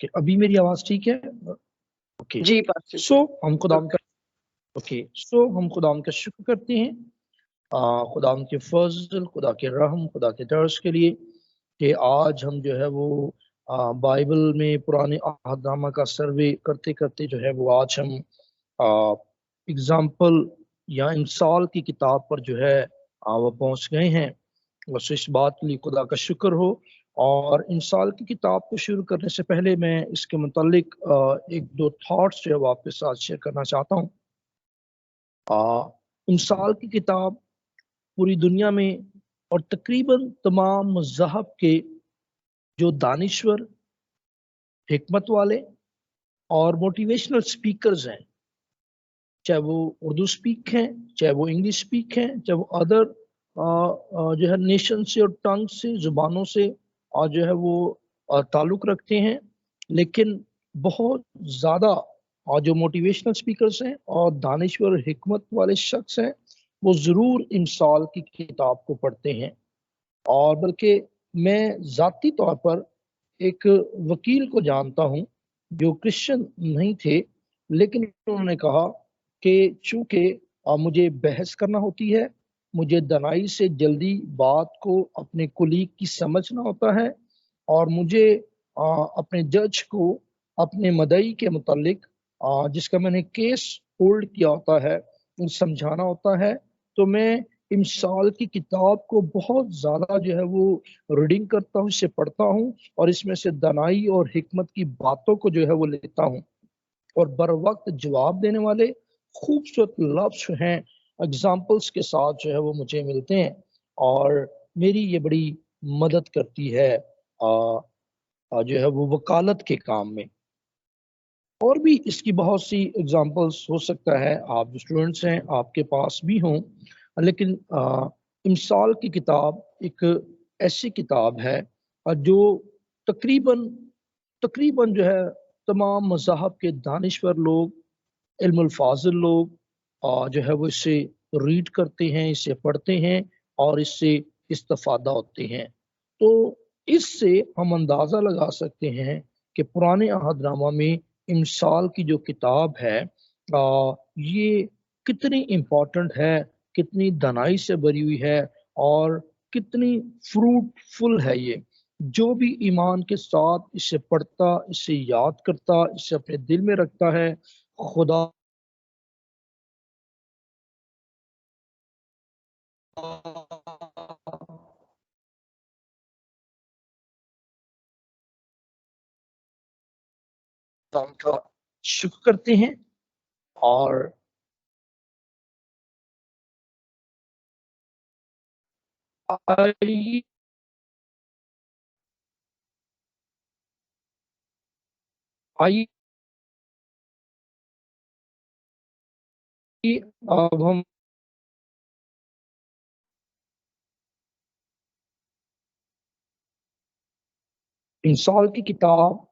کہ ابھی میری آواز ٹھیک ہے؟ اوکے جی پاسٹر سو ہم خداوند کا ہم خداوند کا شکر کرتے ہیں، خداوند کے فضل، خدا کے رحم، خدا کے درس کے لیے کہ آج ہم جو ہے وہ بائبل میں پرانے عہد نامہ کا سروے کرتے کرتے جو ہے وہ آج ہم اگزامپل یا امثال کی کتاب پر جو ہے وہ پہنچ گئے ہیں۔ بس اس بات کے لیے خدا کا شکر ہو۔ اور امثال کی کتاب کو شروع کرنے سے پہلے میں اس کے متعلق ایک دو تھاٹس جو ہے وہ آپ کے ساتھ شیئر کرنا چاہتا ہوں۔ امثال کی کتاب پوری دنیا میں اور تقریباً تمام مذاہب کے جو دانشور، حکمت والے اور موٹیویشنل سپیکرز ہیں، چاہے وہ اردو سپیک ہیں، چاہے وہ انگلش سپیک ہیں، چاہے وہ ادر جو ہے نیشن سے اور ٹنگ سے، زبانوں سے اور جو ہے وہ تعلق رکھتے ہیں، لیکن بہت زیادہ جو موٹیویشنل سپیکرز ہیں اور دانشور حکمت والے شخص ہیں وہ ضرور امثال کی کتاب کو پڑھتے ہیں۔ اور بلکہ میں ذاتی طور پر ایک وکیل کو جانتا ہوں جو کرسچن نہیں تھے، لیکن انہوں نے کہا کہ چونکہ مجھے بحث کرنا ہوتی ہے، مجھے دنائی سے جلدی بات کو اپنے کولیگ کی سمجھنا ہوتا ہے، اور مجھے اپنے جج کو اپنے مدعی کے متعلق جس کا میں نے کیس ہولڈ کیا ہوتا ہے سمجھانا ہوتا ہے، تو میں امثال کی کتاب کو بہت زیادہ جو ہے وہ ریڈنگ کرتا ہوں، اسے پڑھتا ہوں اور اس میں سے دنائی اور حکمت کی باتوں کو جو ہے وہ لیتا ہوں، اور بر وقت جواب دینے والے خوبصورت لفظ ہیں اگزامپلس کے ساتھ جو ہے وہ مجھے ملتے ہیں، اور میری یہ بڑی مدد کرتی ہے جو ہے وہ وکالت کے کام میں۔ اور بھی اس کی بہت سی اگزامپلس ہو سکتا ہے آپ جو اسٹوڈنٹس ہیں آپ کے پاس بھی ہوں، لیکن امثال کی کتاب ایک ایسی کتاب ہے جو تقریباً جو ہے تمام مذاہب کے دانشور لوگ، علم الفاضل لوگ جو ہے وہ اسے ریڈ کرتے ہیں، اسے پڑھتے ہیں اور اس سے استفادہ ہوتے ہیں۔ تو اس سے ہم اندازہ لگا سکتے ہیں کہ پرانے عہد نامہ میں امثال کی جو کتاب ہے یہ کتنی امپورٹنٹ ہے، کتنی دنائی سے بری ہوئی ہے اور کتنی فروٹفل ہے۔ یہ جو بھی ایمان کے ساتھ اسے پڑھتا، اسے یاد کرتا، اسے اپنے دل میں رکھتا ہے، خدا کا شکر کرتے ہیں۔ اور آئیے اب ہم امثال کی کتاب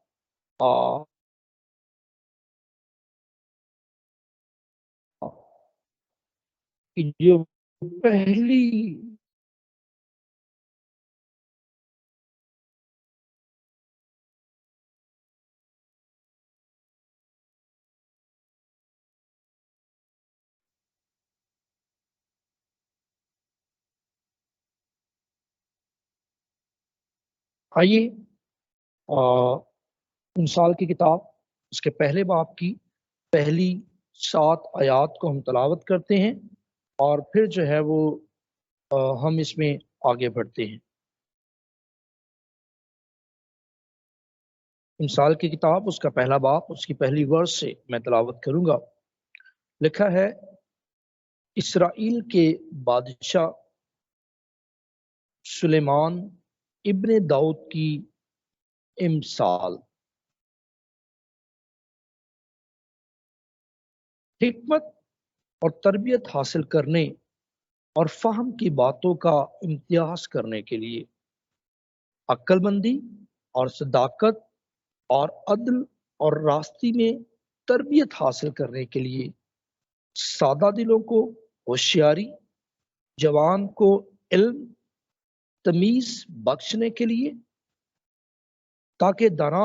جو پہلی آئیے امثال کی کتاب اس کے پہلے باب کی پہلی 7 آیات کو ہم تلاوت کرتے ہیں اور پھر جو ہے وہ ہم اس میں آگے بڑھتے ہیں۔ امثال کی کتاب اس کا پہلا باب اس کی پہلی ورس سے میں تلاوت کروں گا۔ لکھا ہے، اسرائیل کے بادشاہ سلیمان ابن داؤد کی امثال۔ حکمت اور تربیت حاصل کرنے اور فہم کی باتوں کا امتیاز کرنے کے لیے، عقل مندی اور صداقت اور عدل اور راستی میں تربیت حاصل کرنے کے لیے، سادہ دلوں کو ہوشیاری، جوان کو علم، تمیز بخشنے کے لیے، تاکہ دانا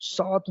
7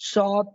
7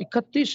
31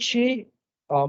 6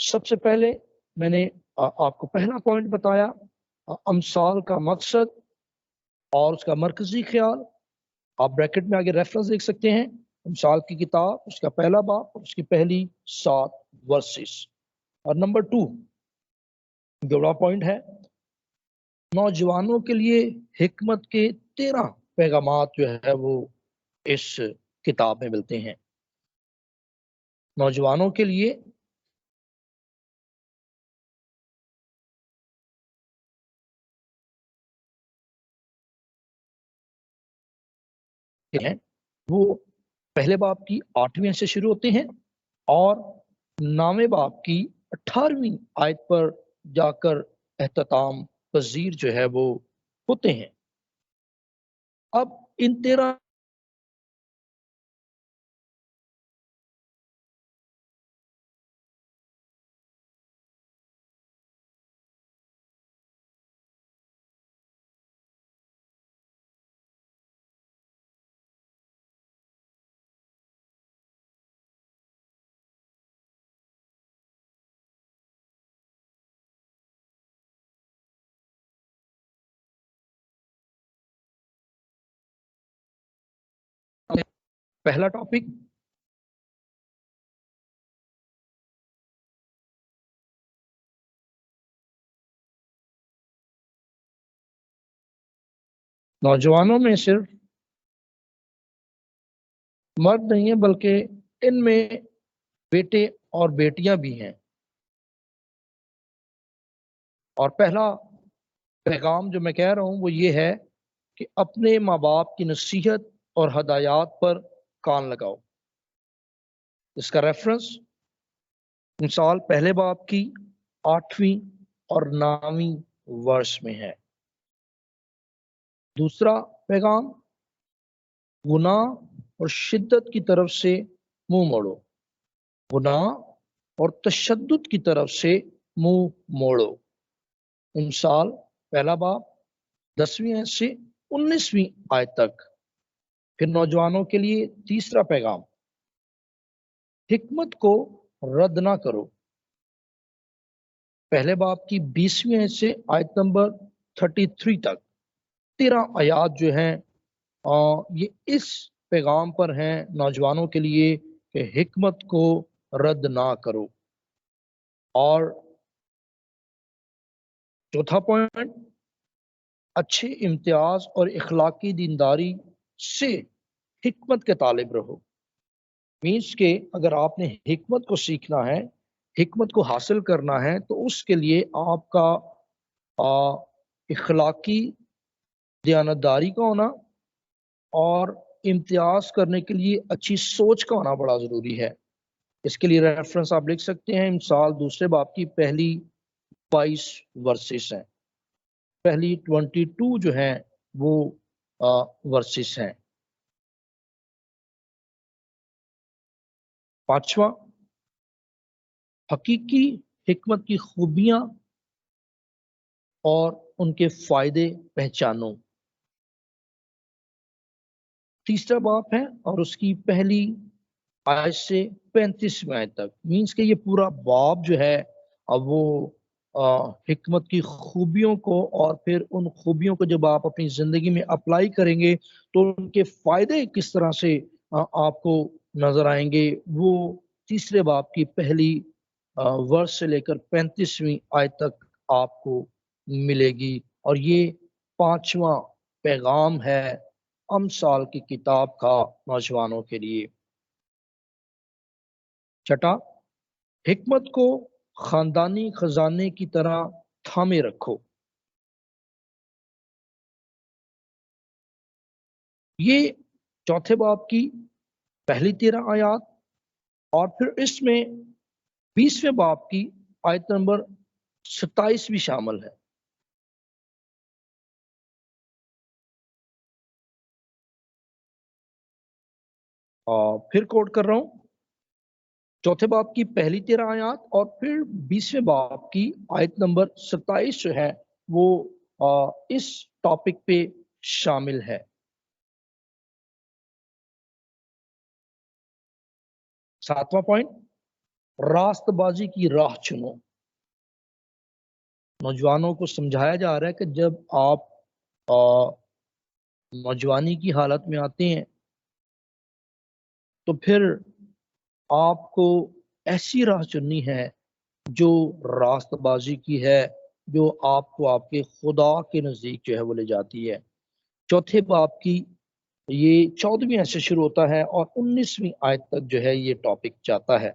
سب سے پہلے میں نے آپ کو پہلا پوائنٹ بتایا امثال کا مقصد اور اس کا مرکزی خیال. آپ بریکٹ میں آگے ریفرنس دیکھ سکتے ہیں. امثال کی کتاب، اس کا پہلا باب اور اس کی پہلی 7 ورسز. اور نمبر 2 جو بڑا پوائنٹ ہے، نوجوانوں کے لیے حکمت کے 13 پیغامات جو ہے وہ اس کتاب میں ملتے ہیں. نوجوانوں کے لیے ہیں وہ پہلے باب کی 8ویں سے شروع ہوتے ہیں اور 9ویں باب کی 18ویں آیت پر جا کر اختتام پذیر جو ہے وہ ہوتے ہیں. اب ان 13 پہلا ٹاپک نوجوانوں میں صرف مرد نہیں ہے بلکہ ان میں بیٹے اور بیٹیاں بھی ہیں. اور پہلا پیغام جو میں کہہ رہا ہوں وہ یہ ہے کہ اپنے ماں باپ کی نصیحت اور ہدایات پر کان لگاؤ. اس کا ریفرنس مثال پہلے باب کی 8ویں اور 9ویں ورس میں ہے. دوسرا پیغام گناہ اور شدت کی طرف سے منہ موڑو. گناہ اور تشدد کی طرف سے منہ موڑو. مثال پہلا باب 10ویں آیت سے 19ویں آیت تک. پھر نوجوانوں کے لیے تیسرا پیغام حکمت کو رد نہ کرو. پہلے باب کی 20ویں آیت سے آیت نمبر 33 تک 13 آیات جو ہیں یہ اس پیغام پر ہیں نوجوانوں کے لیے کہ حکمت کو رد نہ کرو. اور چوتھا پوائنٹ اچھے امتیاز اور اخلاقی دینداری سے حکمت کے طالب رہو. مینس کہ اگر آپ نے حکمت کو سیکھنا ہے، حکمت کو حاصل کرنا ہے تو اس کے لیے آپ کا اخلاقی دیانتداری کا ہونا اور امتیاز کرنے کے لیے اچھی سوچ کا ہونا بڑا ضروری ہے. اس کے لیے ریفرنس آپ لکھ سکتے ہیں. مثال دوسرے باب کی پہلی 22 ورسز ہیں، پہلی 22 جو ہیں وہ ورسز ہیں. پانچواں حقیقی حکمت کی خوبیاں اور ان کے فائدے پہچانو. تیسرا باب ہے اور اس کی پہلی آیت سے 35ویں آیت تک. مینس کہ یہ پورا باب جو ہے اب وہ حکمت کی خوبیوں کو اور پھر ان خوبیوں کو جب آپ اپنی زندگی میں اپلائی کریں گے تو ان کے فائدے کس طرح سے آپ کو نظر آئیں گے، وہ تیسرے باب کی پہلی ورس سے لے کر 35ویں آیت تک آپ کو ملے گی. اور یہ 5واں پیغام ہے امثال کی کتاب کا نوجوانوں کے لیے. چھٹا حکمت کو خاندانی خزانے کی طرح تھامے رکھو. یہ چوتھے باب کی پہلی 13 آیات اور پھر اس میں 20ویں باب کی آیت نمبر 27 بھی شامل ہے. اور پھر کوٹ کر رہا ہوں، چوتھے باب کی پہلی 13 آیات اور پھر 20ویں باب کی آیت نمبر 27 جو ہے وہ اس ٹاپک پہ شامل ہے. ساتواں پوائنٹ راست بازی کی راہ چنو۔ نوجوانوں کو سمجھایا جا رہا ہے کہ جب آپ نوجوانی کی حالت میں آتے ہیں تو پھر آپ کو ایسی راہ چننی ہے جو راست بازی کی ہے، جو آپ کو آپ کے خدا کے نزدیک جو ہے وہ لے جاتی ہے۔ چوتھے باب کی یہ 14ویں آیت سے شروع ہوتا ہے اور 19ویں آیت تک جو ہے یہ ٹاپک جاتا ہے۔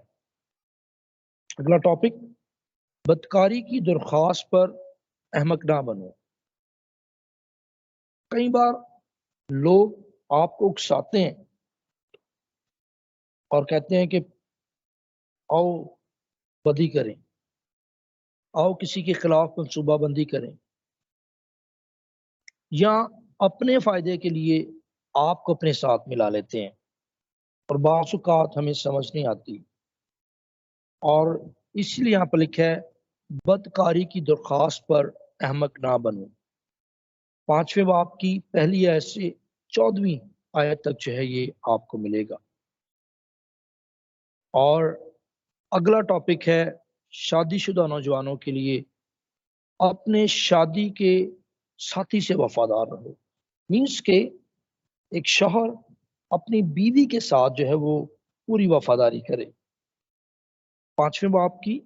اگلا ٹاپک، بدکاری کی درخواست پر احمق نہ بنو۔ کئی بار لوگ آپ کو اکساتے ہیں اور کہتے ہیں کہ آؤ بدی کریں، آؤ کسی کے خلاف منصوبہ بندی کریں، یا اپنے فائدے کے لیے آپ کو اپنے ساتھ ملا لیتے ہیں، اور بعض اوقات ہمیں سمجھ نہیں آتی، اور اس لیے یہاں پر لکھا ہے بدکاری کی درخواست پر احمق نہ بنو۔ 5ویں باب کی پہلی آیت سے 14ویں آیت تک جو ہے یہ آپ کو ملے گا۔ اور اگلا ٹاپک ہے شادی شدہ نوجوانوں کے لیے، اپنے شادی کے ساتھی سے وفادار رہو۔ مینس کہ ایک شوہر اپنی بیوی کے ساتھ جو ہے وہ پوری وفاداری کرے۔ 5ویں باب کی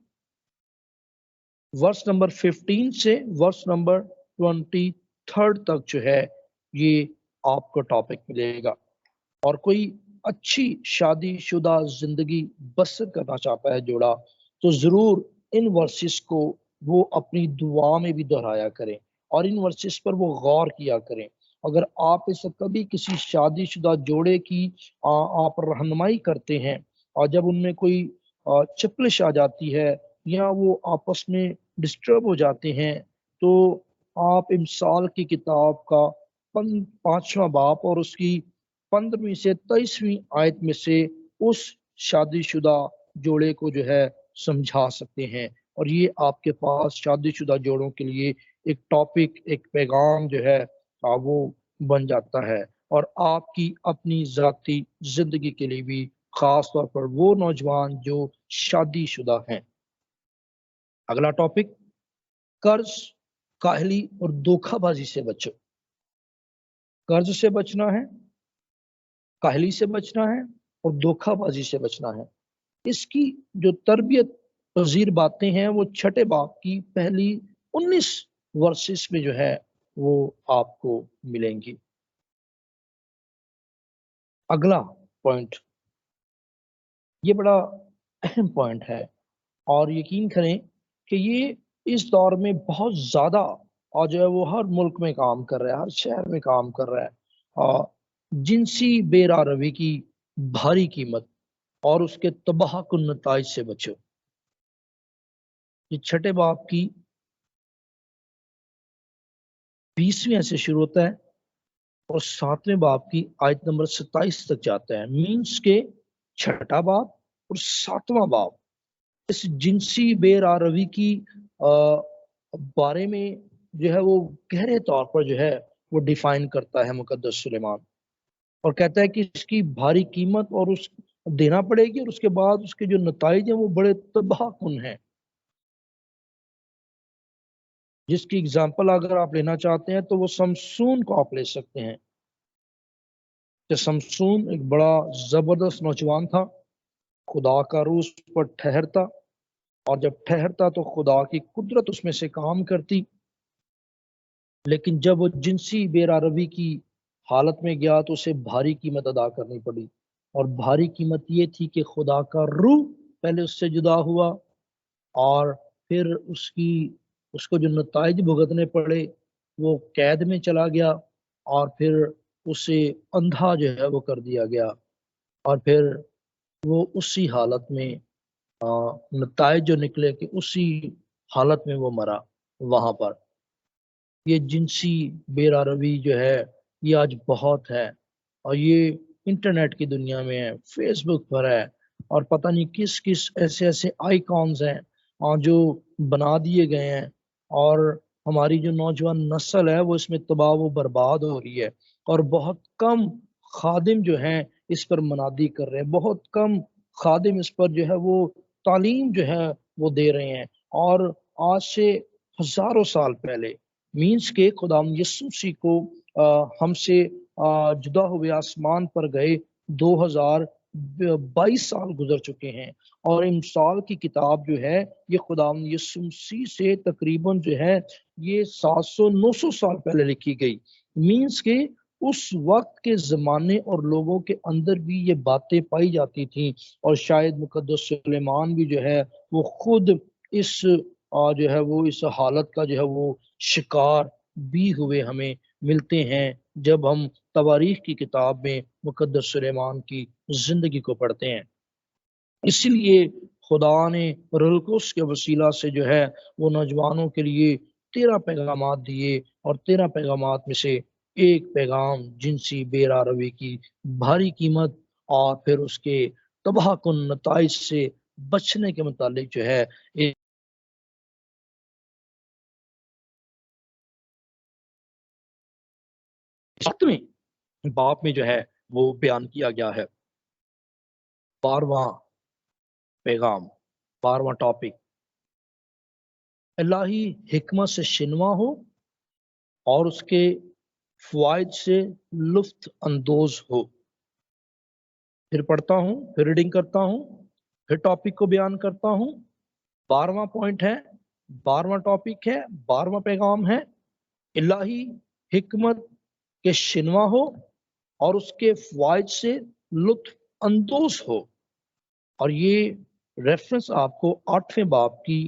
ورس نمبر 15 سے ورس نمبر 23 تک جو ہے یہ آپ کو ٹاپک ملے گا۔ اور کوئی اچھی شادی شدہ زندگی بسر کرنا چاہتا ہے جوڑا، تو ضرور ان ورسز کو وہ اپنی دعا میں بھی دہرایا کریں اور ان ورسز پر وہ غور کیا کریں۔ اگر آپ اس کبھی کسی شادی شدہ جوڑے کی آپ رہنمائی کرتے ہیں اور جب ان میں کوئی چپلش آ جاتی ہے یا وہ آپس میں ڈسٹرب ہو جاتے ہیں، تو آپ امثال کی کتاب کا 5واں باب اور اس کی 15ویں سے 23ویں آیت میں سے اس شادی شدہ جوڑے کو جو ہے سمجھا سکتے ہیں، اور یہ آپ کے پاس شادی شدہ جوڑوں کے لیے ایک ٹاپک، ایک پیغام جو ہے وہ بن جاتا ہے، اور آپ کی اپنی ذاتی زندگی کے لیے بھی، خاص طور پر وہ نوجوان جو شادی شدہ ہیں۔ اگلا ٹاپک، قرض، کاہلی اور دھوکہ بازی سے بچو۔ قرض سے بچنا ہے، کاہلی سے بچنا ہے اور دھوکہ بازی سے بچنا ہے۔ اس کی جو تربیت پذیر باتیں ہیں وہ 6 باب کی پہلی 19 ورسز میں جو ہے وہ آپ کو ملیں گی۔ اگلا پوائنٹ، یہ بڑا اہم پوائنٹ ہے، اور یقین کریں کہ یہ اس دور میں بہت زیادہ اور جو ہے وہ ہر ملک میں کام کر رہا ہے، ہر شہر میں کام کر رہا ہے۔ اور جنسی بے روی کی بھاری قیمت اور اس کے تباہ کن نتائج سے بچو۔ یہ 6 باب کی 20ویں سے شروع ہوتا ہے اور 7ویں باب کی آیت نمبر 27 تک جاتا ہے۔ مینس کے 6 باب اور 7واں باب اس جنسی بے روی کی بارے میں جو ہے وہ گہرے طور پر جو ہے وہ ڈیفائن کرتا ہے مقدس سلیمان، اور کہتا ہے کہ اس کی بھاری قیمت اور اس دینا پڑے گی، اور اس کے بعد اس کے جو نتائج ہیں وہ بڑے تباہ کن ہیں، جس کی اگزامپل اگر آپ لینا چاہتے ہیں تو وہ سمسون کو آپ لے سکتے ہیں کہ سمسون ایک بڑا زبردست نوجوان تھا، خدا کا روح اس پر ٹھہرتا، اور جب ٹھہرتا تو خدا کی قدرت اس میں سے کام کرتی، لیکن جب وہ جنسی بے روی کی حالت میں گیا تو اسے بھاری قیمت ادا کرنی پڑی، اور بھاری قیمت یہ تھی کہ خدا کا روح پہلے اس سے جدا ہوا، اور پھر اس کو جو نتائج بھگتنے پڑے، وہ قید میں چلا گیا، اور پھر اسے اندھا جو ہے وہ کر دیا گیا، اور پھر وہ اسی حالت میں نتائج جو نکلے کہ اسی حالت میں وہ مرا وہاں پر۔ یہ جنسی بے روی جو ہے یہ آج بہت ہے، اور یہ انٹرنیٹ کی دنیا میں ہے، فیس بک پر ہے، اور پتہ نہیں کس کس ایسے آئیکونز ہیں اور جو بنا دیے گئے ہیں، اور ہماری جو نوجوان نسل ہے وہ اس میں تباہ و برباد ہو رہی ہے، اور بہت کم خادم جو ہیں اس پر منادی کر رہے ہیں، بہت کم خادم اس پر جو ہے وہ تعلیم جو ہے وہ دے رہے ہیں، اور آج سے ہزاروں سال پہلے مینس کے خدا یسوع مسیح کو ہم سے جدا ہوئے آسمان پر گئے 2022 سال گزر چکے ہیں، اور امثال کی کتاب جو ہے یہ خدا یسوع مسیح سے تقریباً جو ہے یہ 700 900 سال پہلے لکھی گئی، مینس کے اس وقت کے زمانے اور لوگوں کے اندر بھی یہ باتیں پائی جاتی تھیں، اور شاید مقدس سلیمان بھی جو ہے وہ خود اس جو ہے وہ اس حالت کا جو ہے وہ شکار بھی ہوئے ہمیں ملتے ہیں جب ہم تواریخ کی کتاب میں مقدس سلیمان کی زندگی کو پڑھتے ہیں۔ اس لیے خدا نے روح القدس کے وسیلہ سے جو ہے وہ نوجوانوں کے لیے 13 پیغامات دیے، اور 13 پیغامات میں سے ایک پیغام جنسی بے روی کی بھاری قیمت اور پھر اس کے تباہ کن نتائج سے بچنے کے متعلق جو ہے ایک 7ویں باب میں جو ہے وہ بیان کیا گیا ہے۔ 12واں پیغام، 12واں ٹاپک، الہی حکمت سے شنوا ہو اور اس کے فوائد سے لطف اندوز ہو۔ پھر پڑھتا ہوں، پھر ریڈنگ کرتا ہوں، پھر ٹاپک کو بیان کرتا ہوں۔ 12واں پوائنٹ ہے، 12واں ٹاپک ہے، 12واں پیغام ہے، الہی حکمت کے شنوا ہو اور اس کے فوائد سے لطف اندوز ہو۔ اور یہ ریفرنس آپ کو 8ویں باب کی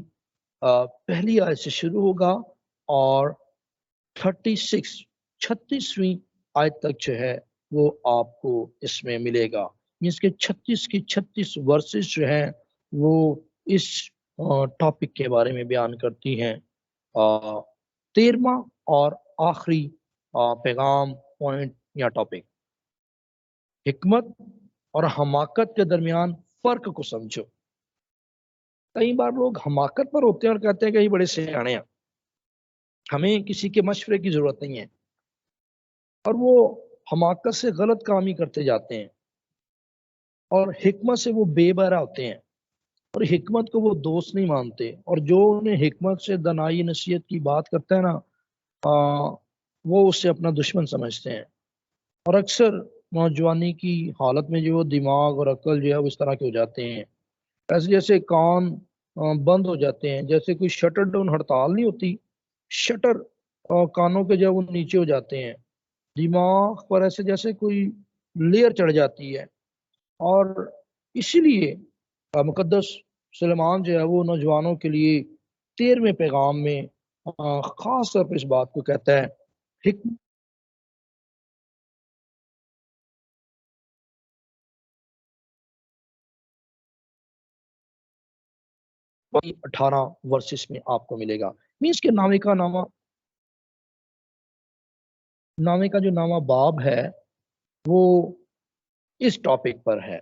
پہلی آیت سے شروع ہوگا اور 36ویں آیت تک جو ہے وہ آپ کو اس میں ملے گا، مینس کے 36 کی 36 ورسز جو ہیں وہ اس ٹاپک کے بارے میں بیان کرتی ہیں۔ 13واں اور آخری پیغام، پوائنٹ یا ٹاپک، حکمت اور حماقت کے درمیان فرق کو سمجھو۔ کئی بار لوگ حماقت پر ہوتے ہیں اور کہتے ہیں کہ یہ بڑے سیانے ہیں، ہمیں کسی کے مشورے کی ضرورت نہیں ہے، اور وہ حماقت سے غلط کام ہی کرتے جاتے ہیں، اور حکمت سے وہ بے بہرا ہوتے ہیں، اور حکمت کو وہ دوست نہیں مانتے، اور جو انہیں حکمت سے دنائی نصیحت کی بات کرتا ہے نا وہ اسے اپنا دشمن سمجھتے ہیں۔ اور اکثر نوجوانی کی حالت میں جو دماغ اور عقل جو ہے وہ اس طرح کے ہو جاتے ہیں، ایسے جیسے کان بند ہو جاتے ہیں، جیسے کوئی شٹر ڈاؤن ہڑتال نہیں ہوتی، شٹر کانوں کے جو ہے وہ نیچے ہو جاتے ہیں، دماغ پر ایسے جیسے کوئی لیئر چڑھ جاتی ہے۔ اور اسی لیے مقدس سلیمان جو ہے وہ نوجوانوں کے لیے 13ویں پیغام میں خاص طور پر اس بات کو کہتا ہے، حکمت 18 ورسز میں آپ کو ملے گا، مینس کے نامے کا جو نامہ باب ہے وہ اس ٹاپک پر ہے۔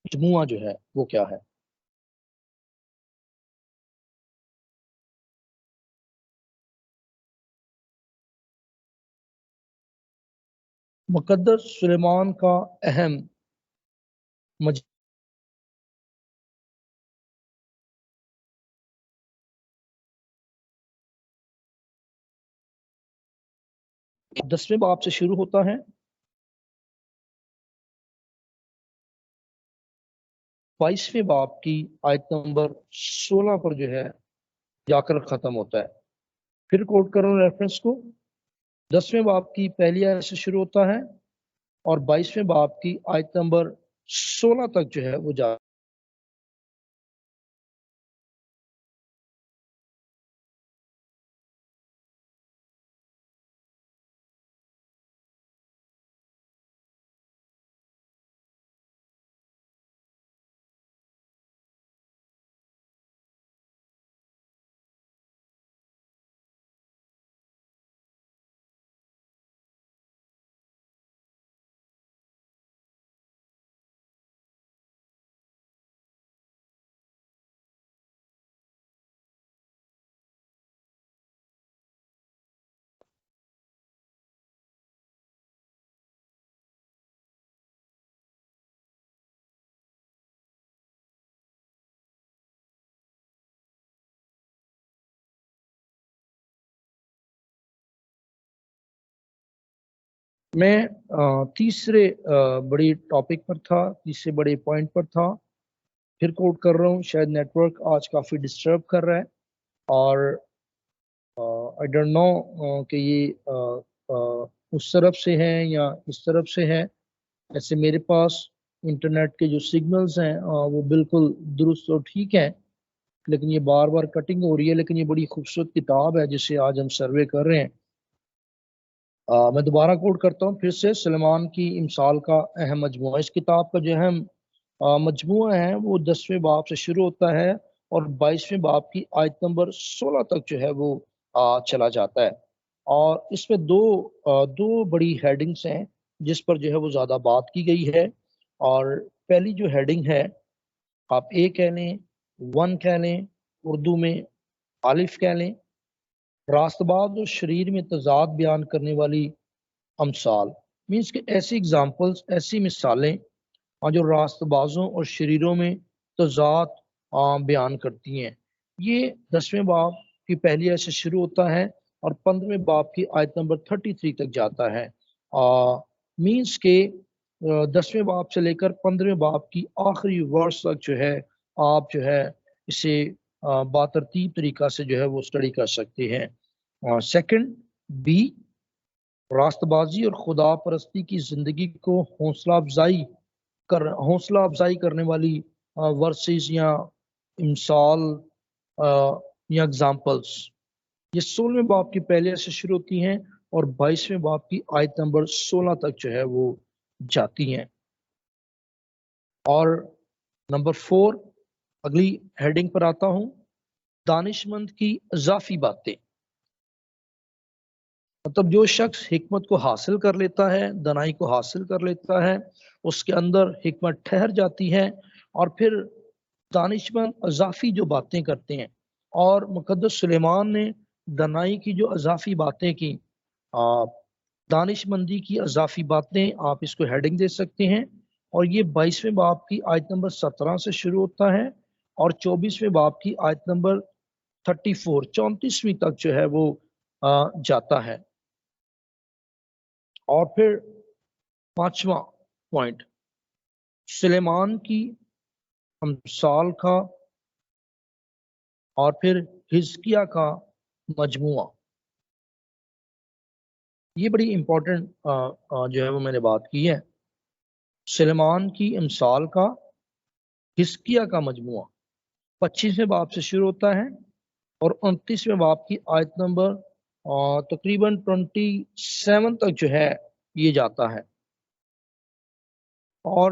مجموعہ جو ہے وہ کیا ہے؟ مقدس سلیمان کا اہم مجموعہ 10ویں باب سے شروع ہوتا ہے، 22ویں باب کی آیت نمبر 16 پر جو ہے جا کر ختم ہوتا ہے۔ پھر کوٹ کروں ریفرنس کو، 10ویں باب کی پہلی آیت سے شروع ہوتا ہے اور 22ویں باب کی آیت نمبر 16 تک جو ہے وہ جا میں تیسرے بڑی ٹاپک پر تھا، تیسرے بڑے پوائنٹ پر تھا، پھر کوٹ کر رہا ہوں، شاید نیٹ ورک آج کافی ڈسٹرب کر رہا ہے، اور آئی ڈونٹ نو کہ یہ اس طرف سے ہے یا اس طرف سے ہے۔ ایسے میرے پاس انٹرنیٹ کے جو سگنلز ہیں وہ بالکل درست اور ٹھیک ہیں، لیکن یہ بار بار کٹنگ ہو رہی ہے۔ لیکن یہ بڑی خوبصورت کتاب ہے جسے آج ہم سروے کر رہے ہیں۔ میں دوبارہ کوٹ کرتا ہوں پھر سے، سلیمان کی امثال کا اہم مجموعہ۔ اس کتاب کا جو اہم مجموعہ ہے وہ 10ویں باب سے شروع ہوتا ہے اور 22ویں باب کی آیت نمبر 16 تک جو ہے وہ چلا جاتا ہے، اور اس میں دو بڑی ہیڈنگز ہیں جس پر جو ہے وہ زیادہ بات کی گئی ہے۔ اور پہلی جو ہیڈنگ ہے، آپ اے کہہ لیں، ون کہہ لیں، اردو میں الف کہہ لیں، راست باز اور شریر میں تضاد بیان کرنے والی امثال، مینس کہ ایسی اگزامپلز، ایسی مثالیں جو راست بازوں اور شریروں میں تضاد بیان کرتی ہیں۔ یہ 10ویں باب کی پہلی آیت سے شروع ہوتا ہے اور 15ویں باب کی آیت نمبر 33 تک جاتا ہے۔ مینس کہ 10ویں باب سے لے کر 15ویں باب کی آخری ورس تک جو ہے آپ جو ہے اسے باترتیب طریقہ سے جو ہے وہ اسٹڈی کر سکتے ہیں۔ سیکنڈ بی، راست بازی اور خدا پرستی کی زندگی کو حوصلہ افزائی کرنے والی ورسز یا امثال یا اگزامپلس، یہ 16ویں باب کی پہلے سے شروع ہوتی ہیں اور 22ویں باب کی آیت نمبر 16 تک جو ہے وہ جاتی ہیں۔ اور نمبر 4، اگلی ہیڈنگ پر آتا ہوں، دانشمند کی اضافی باتیں۔ مطلب جو شخص حکمت کو حاصل کر لیتا ہے، دانائی کو حاصل کر لیتا ہے، اس کے اندر حکمت ٹھہر جاتی ہے، اور پھر دانشمند اضافی جو باتیں کرتے ہیں۔ اور مقدس سلیمان نے دانائی کی جو اضافی باتیں کی، دانشمندی کی اضافی باتیں، آپ اس کو ہیڈنگ دے سکتے ہیں، اور یہ 22ویں باب کی آیت نمبر 17 سے شروع ہوتا ہے اور 24ویں باب کی آیت نمبر 34 تک جو ہے وہ جاتا ہے۔ اور پھر 5واں پوائنٹ، سلیمان کی امثال کا اور پھر حزقیہ کا مجموعہ۔ یہ بڑی امپورٹنٹ جو ہے وہ میں نے بات کی ہے، سلیمان کی امثال کا، حزقیہ کا مجموعہ 25ویں باب سے شروع ہوتا ہے اور 29ویں باب کی آیت نمبر تقریباً 27 تک جو ہے یہ جاتا ہے۔ اور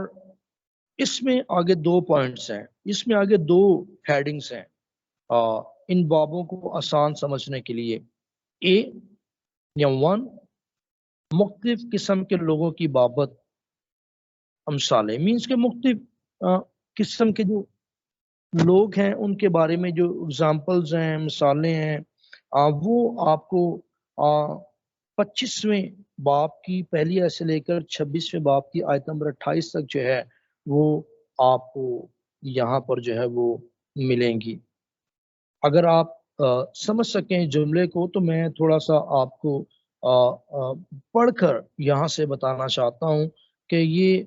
اس میں آگے 2 پوائنٹس ہیں، اس میں آگے 2 ہیڈنگز ہیں ان بابوں کو آسان سمجھنے کے لیے۔ اے یا 1، مختلف قسم کے لوگوں کی بابت امثالیں، مینس کہ مختلف قسم کے جو لوگ ہیں ان کے بارے میں جو اگزامپلز ہیں، مثالیں ہیں، وہ آپ کو 25ویں باب کی پہلی آیت سے لے کر 26ویں باب کی آیت نمبر 28 تک جو ہے وہ آپ کو یہاں پر جو ہے وہ ملیں گی۔ اگر آپ سمجھ سکیں جملے کو تو میں تھوڑا سا آپ کو پڑھ کر یہاں سے بتانا چاہتا ہوں کہ یہ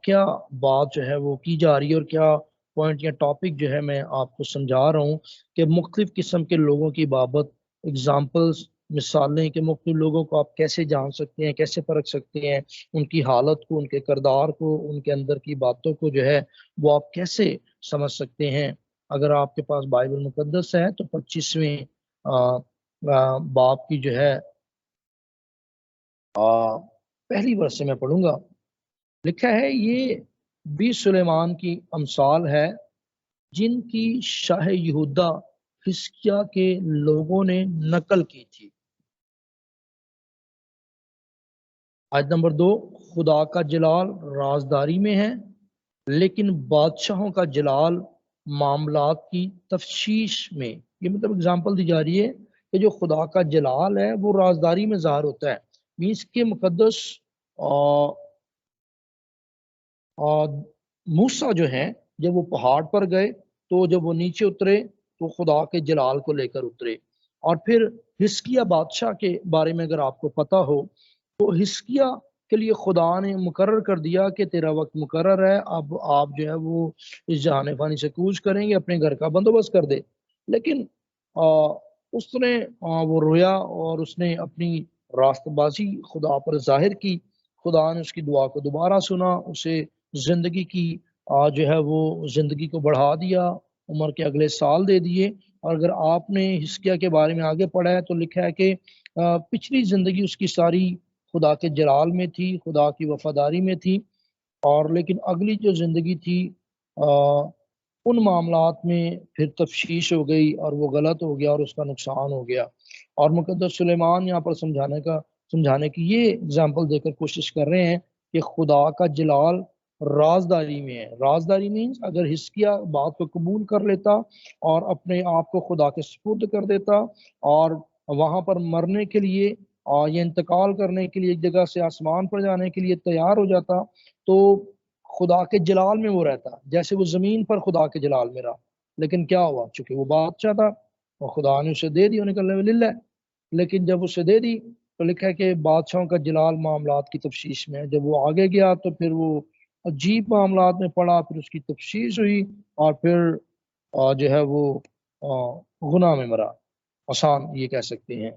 کیا بات جو ہے وہ کی جا رہی ہے، اور کیا پوائنٹ یا ٹاپک جو ہے میں آپ کو سمجھا رہا ہوں کہ مختلف قسم کے لوگوں کی بابت اگزامپلز، مثالیں، کہ مختلف لوگوں کو آپ کیسے جان سکتے ہیں، کیسے پرکھ سکتے ہیں، ان کی حالت کو، ان کے کردار کو، ان کے اندر کی باتوں کو جو ہے وہ آپ کیسے سمجھ سکتے ہیں۔ اگر آپ کے پاس بائبل مقدس ہے تو 25ویں باب کی جو ہے پہلی ورس سے میں پڑھوں گا۔ لکھا ہے، یہ بھی سلیمان کی امثال ہے جن کی شاہ یہودا حزقیہ کے لوگوں نے نقل کی تھی۔ آیت نمبر 2، خدا کا جلال رازداری میں ہے، لیکن بادشاہوں کا جلال معاملات کی تفتیش میں۔ یہ مطلب اگزامپل دی جا رہی ہے کہ جو خدا کا جلال ہے وہ رازداری میں ظاہر ہوتا ہے، مینس کے مقدس موسیٰ جو ہیں جب وہ پہاڑ پر گئے تو جب وہ نیچے اترے تو خدا کے جلال کو لے کر اترے۔ اور پھر حزقیہ بادشاہ کے بارے میں اگر آپ کو پتہ ہو تو حزقیہ کے لیے خدا نے مقرر کر دیا کہ تیرا وقت مقرر ہے، اب آپ جو ہے وہ اس جہان فانی سے کوچ کریں گے، اپنے گھر کا بندوبست کر دے۔ لیکن اس نے وہ رویا اور اس نے اپنی راست بازی خدا پر ظاہر کی۔ خدا نے اس کی دعا کو دوبارہ سنا، اسے زندگی کی جو ہے وہ زندگی کو بڑھا دیا، عمر کے اگلے سال دے دیے۔ اور اگر آپ نے حزقیہ کے بارے میں آگے پڑھا ہے تو لکھا ہے کہ پچھلی زندگی اس کی ساری خدا کے جلال میں تھی، خدا کی وفاداری میں تھی، اور لیکن اگلی جو زندگی تھی ان معاملات میں پھر تفشیش ہو گئی اور وہ غلط ہو گیا اور اس کا نقصان ہو گیا۔ اور مقدس سلیمان یہاں پر سمجھانے کی یہ اگزامپل دے کر کوشش کر رہے ہیں کہ خدا کا جلال رازداری میں ہے۔ رازداری مینس اگر حزقیہ بات کو قبول کر لیتا اور اپنے آپ کو خدا کے سپرد کر دیتا اور وہاں پر مرنے کے لیے اور یہ انتقال کرنے کے لیے ایک جگہ سے آسمان پر جانے کے لیے تیار ہو جاتا تو خدا کے جلال میں وہ رہتا، جیسے وہ زمین پر خدا کے جلال میں رہا۔ لیکن کیا ہوا، چونکہ وہ بادشاہ تھا اور خدا نے اسے دے دی، نکلنے میں للہ۔ لیکن جب اسے دے دی تو لکھا ہے کہ بادشاہوں کا جلال معاملات کی تفشیش میں ہے۔ جب وہ آگے گیا تو پھر وہ عجیب معاملات میں پڑا، پھر اس کی تفشیش ہوئی اور پھر جو ہے وہ گناہ میں مرا، آسان یہ کہہ سکتے ہیں۔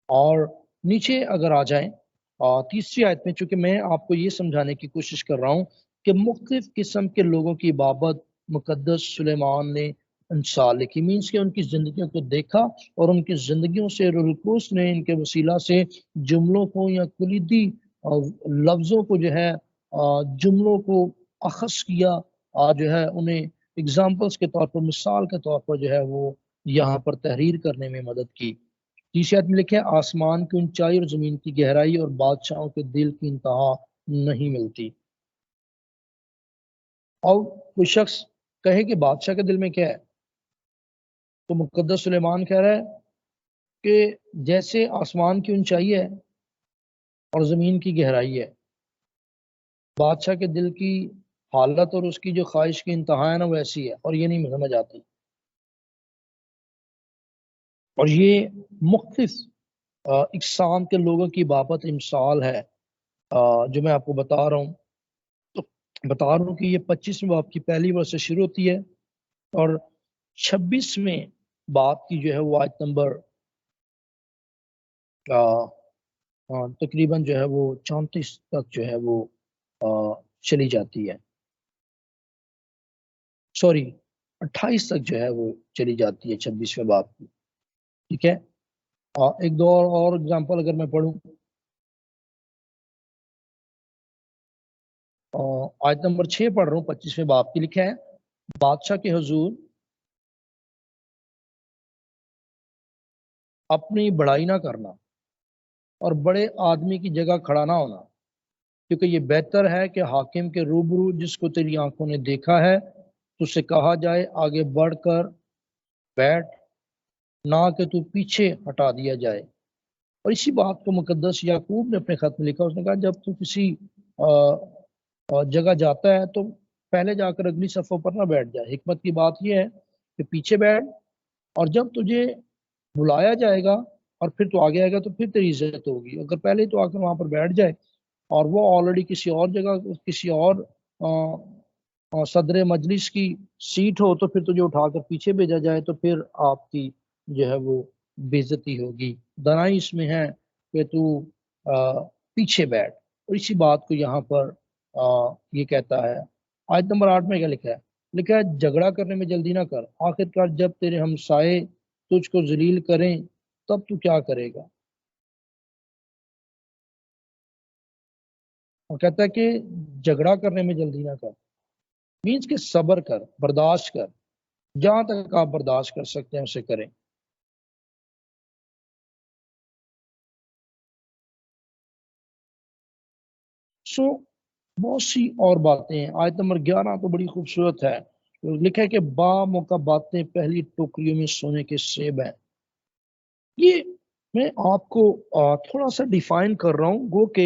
اور نیچے اگر آ جائیں تیسری آیت میں، چونکہ میں آپ کو یہ سمجھانے کی کوشش کر رہا ہوں کہ مختلف قسم کے لوگوں کی بابت مقدس سلیمان نے انصال لکھی، مینس کہ ان کی زندگیوں کو دیکھا اور ان کی زندگیوں سے روح القدس نے ان کے وسیلہ سے جملوں کو یا کلیدی لفظوں کو جو ہے جملوں کو اخذ کیا، جو ہے انہیں اگزامپلس کے طور پر، مثال کے طور پر جو ہے وہ یہاں پر تحریر کرنے میں مدد کی۔ تیسری آیت میں لکھے آسمان کی اونچائی اور زمین کی گہرائی اور بادشاہوں کے دل کی انتہا نہیں ملتی۔ اور کوئی شخص کہے کہ بادشاہ کے دل میں کیا ہے، تو مقدس سلیمان کہہ رہا ہے کہ جیسے آسمان کی اونچائی ہے اور زمین کی گہرائی ہے، بادشاہ کے دل کی حالت اور اس کی جو خواہش کی انتہا ہے نا ویسی ہے، اور یہ نہیں سمجھ آتی۔ اور یہ مختلف اقسام کے لوگوں کی بابت مثال ہے جو میں آپ کو بتا رہا ہوں۔ تو بتا رہا ہوں کہ یہ 25ویں باب کی پہلی ورس سے شروع ہوتی ہے اور 26ویں باب کی جو ہے وہ آیت نمبر تقریباً جو ہے وہ 34 تک جو ہے وہ چلی جاتی ہے، سوری 28 تک جو ہے وہ چلی جاتی ہے 26ویں باب کی، ٹھیک ہے۔ ایک دو اور اگزامپل اگر میں پڑھوں، آیت نمبر 6 پڑھ رہا ہوں 25ویں باب کی، لکھا ہے بادشاہ کے حضور اپنی بڑائی نہ کرنا اور بڑے آدمی کی جگہ کھڑا نہ ہونا، کیونکہ یہ بہتر ہے کہ حاکم کے روبرو جس کو تیری آنکھوں نے دیکھا ہے تو اسے کہا جائے آگے بڑھ کر بیٹھ، نہ کہ تو پیچھے ہٹا دیا جائے۔ اور اسی بات کو مقدس یعقوب نے اپنے خط میں لکھا، اس نے کہا جب تو کسی جگہ جاتا ہے تو پہلے جا کر اگلی صفوں پر نہ بیٹھ جائے۔ حکمت کی بات یہ ہے کہ پیچھے بیٹھ، اور جب تجھے بلایا جائے گا اور پھر تو آگے آئے گا تو پھر تیری عزت ہوگی۔ اگر پہلے تو آ کر وہاں پر بیٹھ جائے اور وہ آلریڈی کسی اور جگہ کسی اور صدر مجلس کی سیٹ ہو تو پھر تجھے اٹھا کر پیچھے بھیجا جائے تو پھر آپ کی جو ہے وہ بے عزتی ہوگی۔ دنائی اس میں ہے کہ تو پیچھے بیٹھ، اور اسی بات کو یہاں پر یہ کہتا ہے۔ آیت نمبر 8 میں کیا لکھا ہے؟ لکھا ہے جھگڑا کرنے میں جلدی نہ کر، آخرکار جب تیرے ہمسائے تجھ کو ذلیل کریں تب تو کیا کرے گا؟ اور کہتا ہے کہ جھگڑا کرنے میں جلدی نہ کر، مینس کہ صبر کر، برداشت کر، جہاں تک آپ برداشت کر سکتے ہیں اسے کریں۔ بہت سی اور باتیں ہیں۔ آیت نمبر 11 تو بڑی خوبصورت ہے، لکھا ہے کہ با موقع باتیں پہلی ٹوکریوں میں سونے کے سیب ہیں۔ یہ میں آپ کو تھوڑا سا ڈیفائن کر رہا ہوں، گو کہ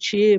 6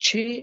6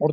اور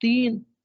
3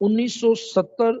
1970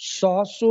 700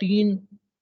3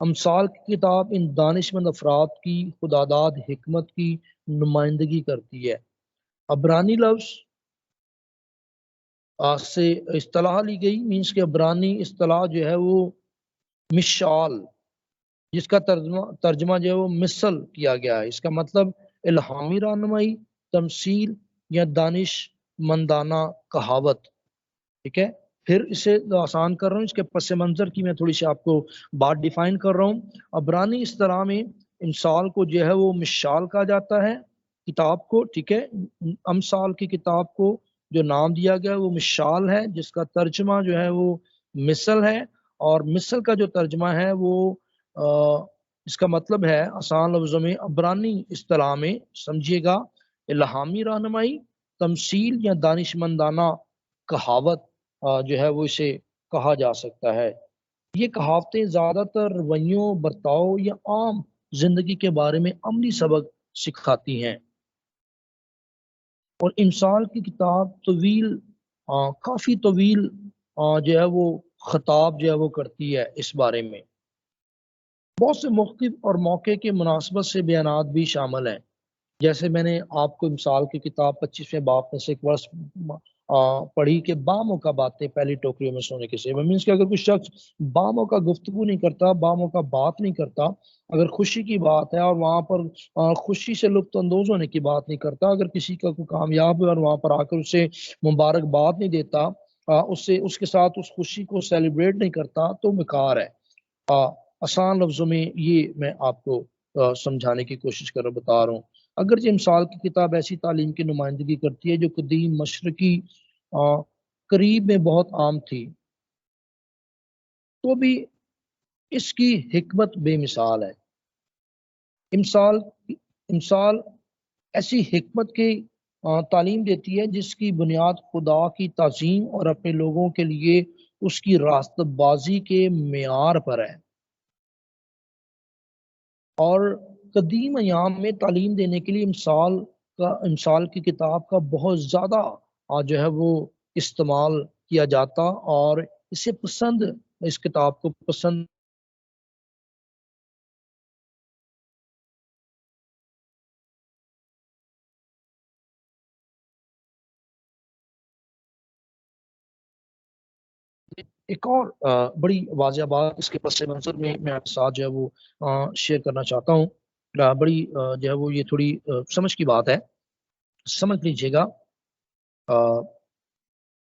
امثال کی کتاب ان دانشمند افراد کی خداداد حکمت کی نمائندگی کرتی ہے۔ عبرانی لفظ سے اصطلاح لی گئی، مینس کہ عبرانی اصطلاح جو ہے وہ مشال، جس کا ترجمہ جو ہے وہ مثل کیا گیا ہے۔ اس کا مطلب الہامی رہنمائی، تمثیل یا دانش مندانہ کہاوت، ٹھیک ہے۔ پھر اسے آسان کر رہا ہوں، اس کے پس منظر کی میں تھوڑی سی آپ کو بات ڈیفائن کر رہا ہوں۔ عبرانی اصطلاح میں امثال کو جو ہے وہ مشال کہا جاتا ہے کتاب کو، ٹھیک ہے۔ امثال کی کتاب کو جو نام دیا گیا وہ مشال ہے، جس کا ترجمہ جو ہے وہ مثل ہے، اور مثل کا جو ترجمہ ہے وہ اس کا مطلب ہے آسان لفظوں میں عبرانی اصطلاح میں سمجھیے گا الہامی رہنمائی، تمثیل یا دانشمندانہ کہاوت جو ہے وہ اسے کہا جا سکتا ہے۔ یہ کہاوتیں زیادہ تر رویوں، برتاؤ یا عام زندگی کے بارے میں عملی سبق سکھاتی ہیں، اور امثال کی کتاب طویل کافی طویل جو ہے وہ خطاب جو ہے وہ کرتی ہے اس بارے میں۔ بہت سے مختلف اور موقع کے مناسبت سے بیانات بھی شامل ہیں، جیسے میں نے آپ کو امثال کی کتاب 25ویں باب میں سے ایک ورس پڑھی کہ باموقع باتیں پہلی ٹوکریوں میں سونے کے سیب، مینس کہ اگر کوئی شخص باموقع گفتگو نہیں کرتا، باموقع بات نہیں کرتا، اگر خوشی کی بات ہے اور وہاں پر خوشی سے لطف اندوز ہونے کی بات نہیں کرتا، اگر کسی کا کوئی کامیاب ہے اور وہاں پر آ کر اسے مبارکباد نہیں دیتا، اس کے ساتھ اس خوشی کو سیلیبریٹ نہیں کرتا، تو مکار ہے۔ آسان لفظوں میں یہ میں آپ کو سمجھانے کی کوشش بتا رہا ہوں۔ اگرچہ امثال کی کتاب ایسی تعلیم کی نمائندگی کرتی ہے جو قدیم مشرقی قریب میں بہت عام تھی، تو بھی اس کی حکمت بے مثال ہے۔ امثال ایسی حکمت کی تعلیم دیتی ہے جس کی بنیاد خدا کی تعظیم اور اپنے لوگوں کے لیے اس کی راست بازی کے معیار پر ہے، اور قدیم ایام میں تعلیم دینے کے لیے امثال کی کتاب کا بہت زیادہ جو ہے وہ استعمال کیا جاتا، اور اس کتاب کو پسند ایک اور بڑی واضح بات اس کے پس منظر میں آپ کے ساتھ جو ہے وہ شیئر کرنا چاہتا ہوں، بڑی جو ہے وہ یہ تھوڑی سمجھ کی بات ہے، سمجھ لیجیے گا۔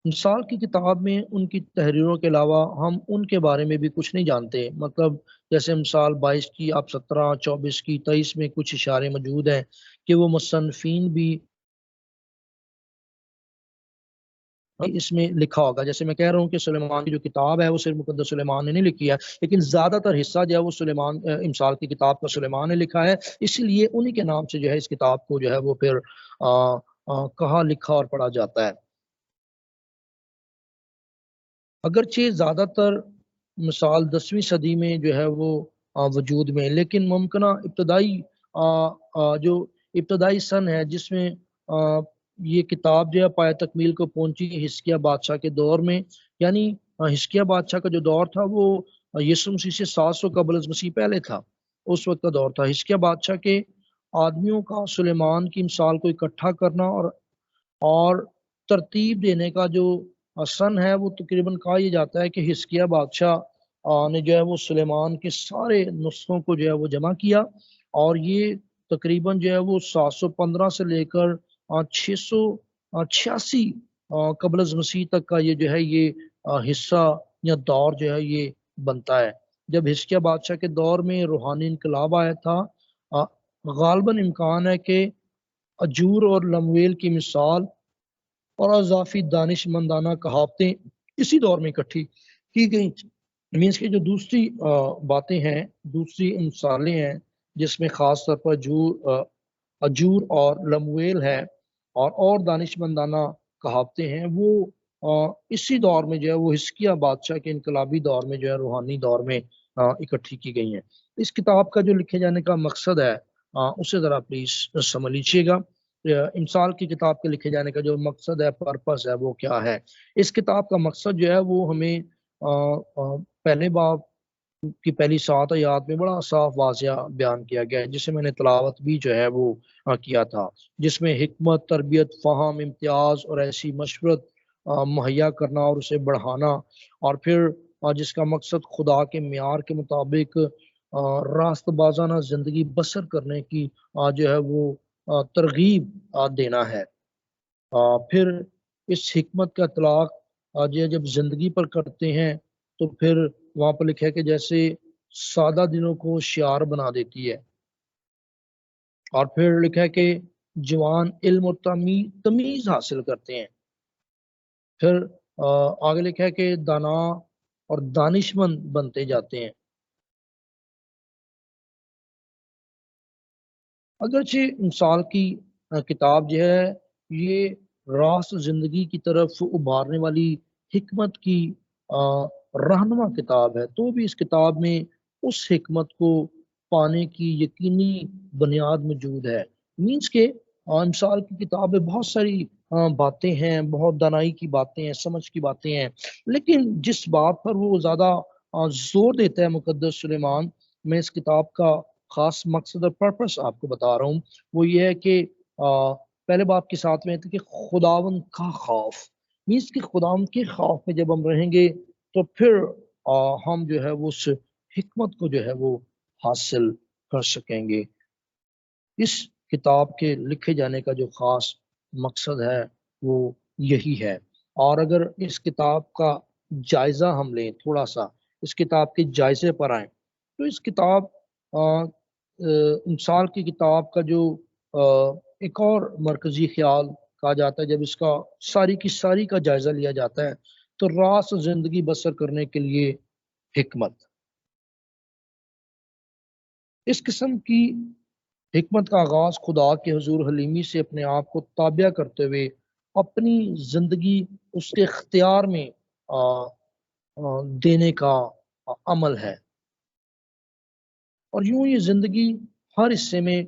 امثال کی کتاب میں ان کی تحریروں کے علاوہ ہم ان کے بارے میں بھی کچھ نہیں جانتے، مطلب جیسے امثال 22 کی، آپ 17، 24 کی، 23 میں کچھ اشارے موجود ہیں کہ وہ مصنفین بھی اس میں لکھا ہوگا۔ جیسے میں کہہ رہا ہوں کہ سلیمان کی جو کتاب ہے وہ صرف مقدس سلیمان نے نہیں لکھی ہے، لیکن زیادہ تر حصہ جو ہے وہ امثال کی کتاب کا سلیمان نے لکھا ہے، اسی لیے انہی کے نام سے جو ہے اس کتاب کو جو ہے وہ پھر کہا، لکھا اور پڑھا جاتا ہے۔ اگرچہ زیادہ تر مثال 10ویں صدی میں جو ہے وہ وجود میں، لیکن ممکنہ جو ابتدائی سن ہے جس میں یہ کتاب جو ہے پایہ تکمیل کو پہنچی، حزقیہ بادشاہ کے دور میں، یعنی حزقیہ بادشاہ کا جو دور تھا وہ یسوع مسیح سے 700 قبل از مسیح پہلے تھا، اس وقت کا دور تھا۔ حزقیہ بادشاہ کے آدمیوں کا سلیمان کی مثال کو اکٹھا کرنا اور ترتیب دینے کا جو سن ہے وہ تقریباً کہا یہ جاتا ہے کہ حزقیہ بادشاہ نے جو ہے وہ سلیمان کے سارے نسخوں کو جو ہے وہ جمع کیا، اور یہ تقریباً جو ہے وہ 715 سے لے کر 686 قبل از مسیح تک کا یہ جو ہے یہ حصہ یا دور جو ہے یہ بنتا ہے، جب حزقیہ بادشاہ کے دور میں روحانی انقلاب آیا تھا۔ غالباً امکان ہے کہ اجور اور لمویل کی مثال اور اضافی دانش مندانہ کہاوتیں اسی دور میں اکٹھی کی گئی، مینس کہ جو دوسری باتیں ہیں، دوسری مثالیں ہیں جس میں خاص طور پر اجور اور لمویل ہے اور دانش مندانہ کہاوتیں ہیں، وہ اسی دور میں جو ہے وہ حزقیہ بادشاہ کے انقلابی دور میں جو ہے روحانی دور میں اکٹھی کی گئی ہیں۔ اس کتاب کا جو لکھے جانے کا مقصد ہے اسے ذرا پلیز سمجھ لیجیے گا۔ امثال کی کتاب کے لکھے جانے کا جو مقصد ہے، پرپس ہے، وہ کیا ہے؟ اس کتاب کا مقصد جو ہے وہ ہمیں پہلے باب کی پہلی 7 آیات میں بڑا صاف واضح بیان کیا گیا ہے، جسے میں نے تلاوت بھی جو ہے وہ کیا تھا، جس میں حکمت، تربیت، فہم، امتیاز اور ایسی مشورت مہیا کرنا اور اسے بڑھانا، اور پھر جس کا مقصد خدا کے معیار کے مطابق راست بازانہ زندگی بسر کرنے کی جو ہے وہ ترغیب دینا ہے۔ پھر اس حکمت کا اطلاق جب زندگی پر کرتے ہیں تو پھر وہاں پر لکھا ہے کہ جیسے سادہ دنوں کو شعار بنا دیتی ہے، اور پھر لکھا ہے کہ جوان علم اور تمیز حاصل کرتے ہیں۔ پھر آگے لکھا ہے کہ دانا اور دانشمند بنتے جاتے ہیں۔ اگرچہ مثال کی کتاب جو ہے یہ راست زندگی کی طرف ابھارنے والی حکمت کی رہنما کتاب ہے، تو بھی اس کتاب میں اس حکمت کو پانے کی یقینی بنیاد موجود ہے۔ مینس کہ مثال کی کتاب میں بہت ساری باتیں ہیں، بہت دانائی کی باتیں ہیں، سمجھ کی باتیں ہیں، لیکن جس بات پر وہ زیادہ زور دیتا ہے مقدس سلیمان، میں اس کتاب کا خاص مقصد اور پرپس آپ کو بتا رہا ہوں، وہ یہ ہے کہ پہلے باب کے ساتھ میں کہ خداوند کا خوف، مینس کہ خداوند کے خوف میں جب ہم رہیں گے تو پھر ہم جو ہے وہ اس حکمت کو جو ہے وہ حاصل کر سکیں گے۔ اس کتاب کے لکھے جانے کا جو خاص مقصد ہے وہ یہی ہے۔ اور اگر اس کتاب کا جائزہ ہم لیں، تھوڑا سا اس کتاب کے جائزے پر آئیں، تو اس کتاب مثال کی کتاب کا جو ایک اور مرکزی خیال کہا جاتا ہے، جب اس کا ساری کی ساری کا جائزہ لیا جاتا ہے تو راست زندگی بسر کرنے کے لیے حکمت۔ اس قسم کی حکمت کا آغاز خدا کے حضور حلیمی سے اپنے آپ کو تابع کرتے ہوئے اپنی زندگی اس کے اختیار میں دینے کا عمل ہے، اور یوں یہ زندگی ہر حصے میں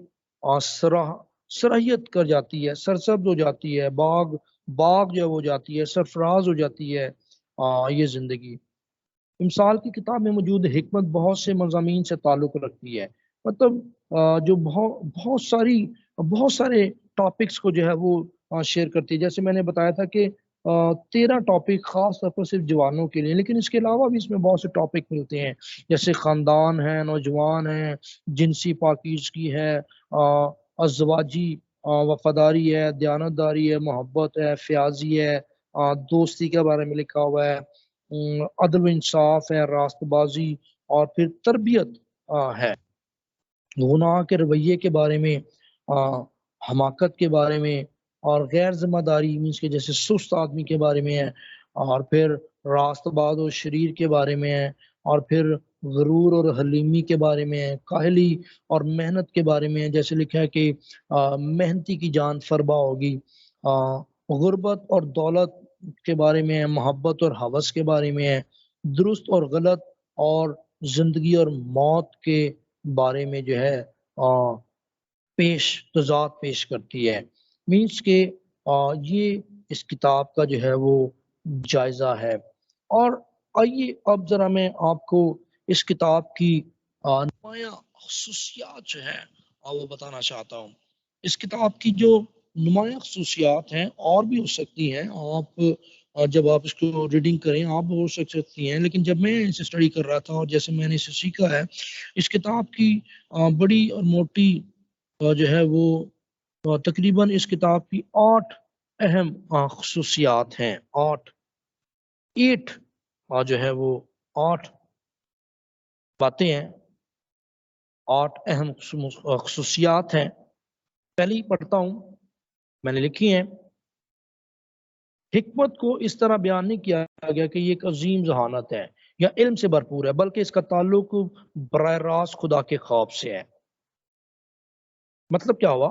سرحیت کر جاتی ہے، سرسبز ہو جاتی ہے، باغ جو ہو جاتی ہے، سرفراز ہو جاتی ہے یہ زندگی۔ مثال کی کتاب میں موجود حکمت بہت سے مضامین سے تعلق رکھتی ہے، مطلب جو بہت سارے ٹاپکس کو جو ہے وہ شیئر کرتی ہے۔ جیسے میں نے بتایا تھا کہ 13 ٹاپک خاص طور پر صرف جوانوں کے لیے، لیکن اس کے علاوہ بھی اس میں بہت سے ٹاپک ملتے ہیں، جیسے خاندان ہے، نوجوان ہے، جنسی پاکیزگی ہے، ازواجی وفاداری ہے، دیانتداری ہے، محبت ہے، فیاضی ہے، دوستی کے بارے میں لکھا ہوا ہے، عدل و انصاف ہے، راست بازی، اور پھر تربیت ہے، گناہ کے رویے کے بارے میں، حماقت کے بارے میں، اور غیر ذمہ داری مینس کے جیسے سست آدمی کے بارے میں ہے، اور پھر راست باز و شریر کے بارے میں ہے، اور پھر غرور اور حلیمی کے بارے میں ہے، کاہلی اور محنت کے بارے میں ہے، جیسے لکھا ہے کہ محنتی کی جان فربا ہوگی، غربت اور دولت کے بارے میں ہے، محبت اور ہوس کے بارے میں ہے، درست اور غلط اور زندگی اور موت کے بارے میں جو ہے تضاد پیش کرتی ہے۔ مینس کہ یہ اس کتاب کا جو ہے وہ جائزہ ہے۔ اور آئیے اب ذرا میں آپ کو اس کتاب کی نمایاں خصوصیات جو ہے وہ بتانا چاہتا ہوں۔ اس کتاب کی جو نمایاں خصوصیات ہیں اور بھی ہو سکتی ہیں، آپ جب آپ اس کو ریڈنگ کریں آپ ہو سکتی ہیں، لیکن جب میں اسے اسٹڈی کر رہا تھا اور جیسے میں نے اسے سیکھا ہے، اس کتاب کی بڑی اور موٹی جو ہے وہ تقریباً اس کتاب کی 8 اہم خصوصیات ہیں، 8 جو ہے وہ 8 باتیں ہیں، 8 اہم خصوصیات ہیں۔ پہلی پڑھتا ہوں، میں نے لکھی ہیں۔ حکمت کو اس طرح بیان نہیں کیا گیا کہ یہ ایک عظیم ذہانت ہے یا علم سے بھرپور ہے، بلکہ اس کا تعلق براہ راست خدا کے خوف سے ہے۔ مطلب کیا ہوا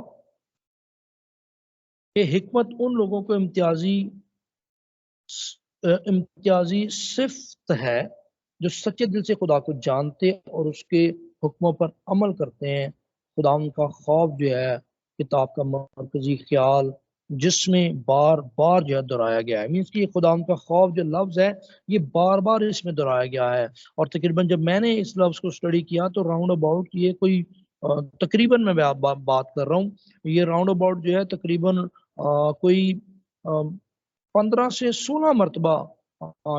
کہ حکمت ان لوگوں کو امتیازی صفت ہے جو سچے دل سے خدا کو جانتے اور اس کے حکموں پر عمل کرتے ہیں۔ خدا ان کا خوف جو ہے کتاب کا مرکزی خیال جس میں بار بار جو ہے دہرایا گیا ہے. مینس کہ یہ خداوند کا خوف جو لفظ ہے یہ بار بار اس میں دہرایا گیا ہے. اور تقریباً جب میں نے اس لفظ کو اسٹڈی کیا تو راؤنڈ اباؤٹ یہ کوئی تقریباً میں بات کر رہا ہوں، یہ راؤنڈ اباؤٹ جو ہے تقریباً کوئی 15 سے 16 مرتبہ،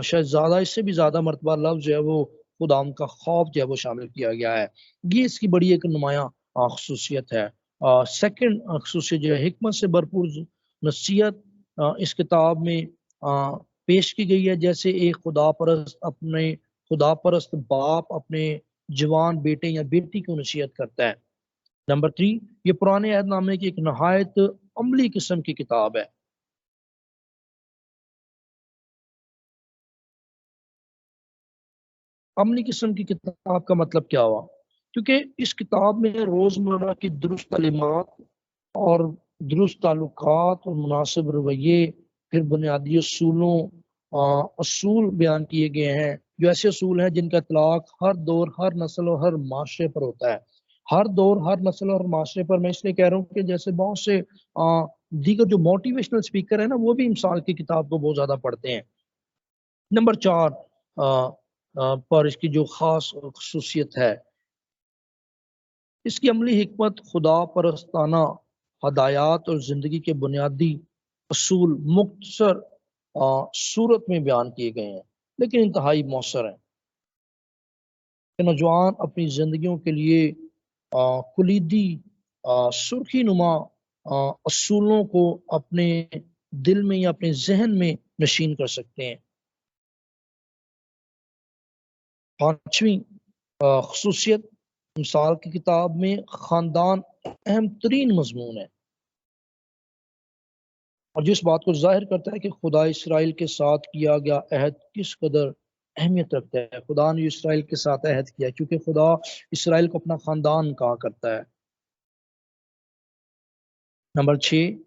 شاید زیادہ، اس سے بھی زیادہ مرتبہ لفظ جو ہے وہ خداوند کا خوف جو ہے وہ شامل کیا گیا ہے. یہ اس کی بڑی ایک نمایاں خصوصیت ہے. سیکنڈ خصوصیت جو ہے حکمت سے بھرپور نصیحت اس کتاب میں پیش کی گئی ہے، جیسے ایک خدا پرست باپ اپنے جوان بیٹے یا بیٹی کو نصیحت کرتا ہے. نمبر 3، یہ پرانے عہد نامے کی ایک نہایت عملی قسم کی کتاب ہے. عملی قسم کی کتاب کا مطلب کیا ہوا؟ کیونکہ اس کتاب میں روزمرہ کی درست تعلیمات اور درست تعلقات اور مناسب رویے، پھر بنیادی اصول بیان کیے گئے ہیں، جو ایسے اصول ہیں جن کا اطلاق ہر دور، ہر نسل اور ہر معاشرے پر ہوتا ہے. ہر دور، ہر نسل اور معاشرے پر میں اس لیے کہہ رہا ہوں کہ جیسے بہت سے دیگر جو موٹیویشنل سپیکر ہیں نا، وہ بھی امثال کی کتاب کو بہت زیادہ پڑھتے ہیں. نمبر 4 پر اس کی جو خاص خصوصیت ہے، اس کی عملی حکمت، خدا پرستانہ ہدایات اور زندگی کے بنیادی اصول مختصر صورت میں بیان کیے گئے ہیں، لیکن انتہائی مؤثر ہیں. کہ نوجوان اپنی زندگیوں کے لیے کلیدی سرخی نما اصولوں کو اپنے دل میں یا اپنے ذہن میں نشین کر سکتے ہیں. 5ویں خصوصیت، مثال کی کتاب میں خاندان اہم ترین مضمون ہے، اور جس بات کو ظاہر کرتا ہے کہ خدا اسرائیل کے ساتھ کیا گیا عہد کس قدر اہمیت رکھتا ہے. خدا نے اسرائیل کے ساتھ عہد کیا کیونکہ خدا اسرائیل کو اپنا خاندان کہا کرتا ہے. نمبر 6،